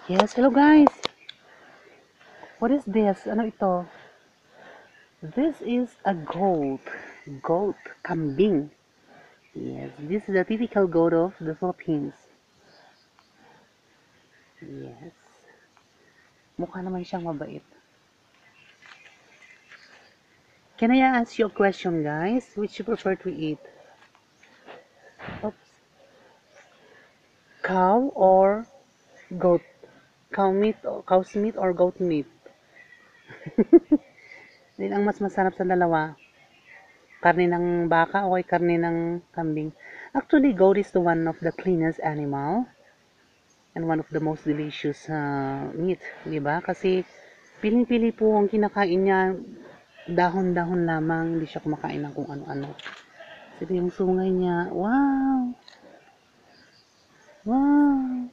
Yes, hello guys. What is this? Ano ito? This is a goat. Goat. Kambing. Yes, this is a typical goat of the Philippines. Yes. Mukha naman siyang mabait. Can I ask you a question, guys? Which you prefer to eat? Oops. Cow or goat? Cow's meat or goat meat? Din ang mas masarap sa dalawa. Karne ng baka o karne ng kambing. Actually, goat is the one of the cleanest animal and one of the most delicious meat, di ba? Kasi piling-pili po ang kinakain niya, dahon-dahon lamang, hindi siya kumakain ng kung ano-ano. Kasi yung sungay niya, wow! Wow!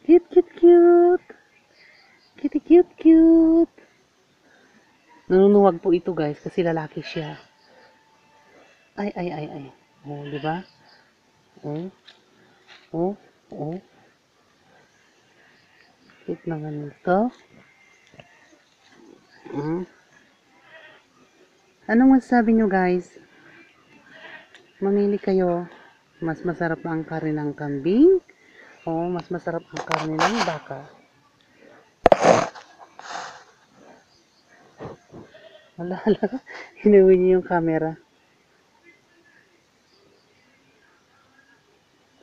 Cute, cute, cute! Kitty, cute, cute! Nanunuwag po ito guys kasi lalaki siya. Ay, ay, ay, ay. Oh, di ba? Oh, oh, oh. Cute naman ito. Anong masasabi nyo guys? Mamili kayo. Mas masarap ang karne ng kambing o mas masarap ang karne ng baka? Wala, hinuwi niyo yung camera.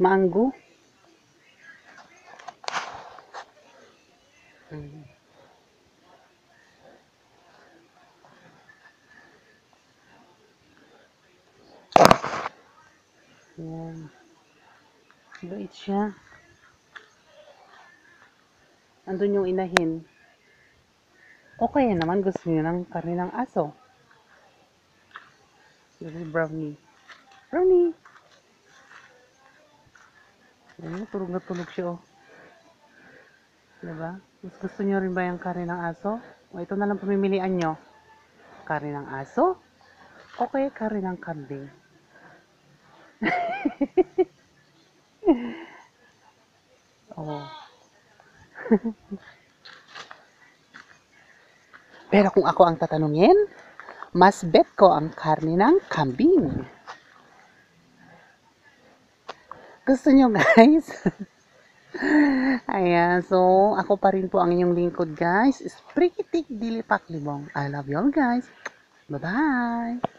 Maanggo? Yan. Bait siya. Andun yung inahin. O kaya naman gusto niyo ng karne ng aso. This is Brownie. Brownie! Ayan, tulog na tulog siya, oh. Diba? Mas gusto niyo rin ba yung karne ng aso? O ito na lang pamimilian nyo. Karne ng aso? O kaya karne ng kambing? Oh. Pero kung ako ang tatanungin, mas bet ko ang karne ng kambing. Gusto nyo guys? Ayan, so ako pa rin po ang inyong lingkod guys. Sprikitik Dilipak Libong. I love you all guys. Bye-bye!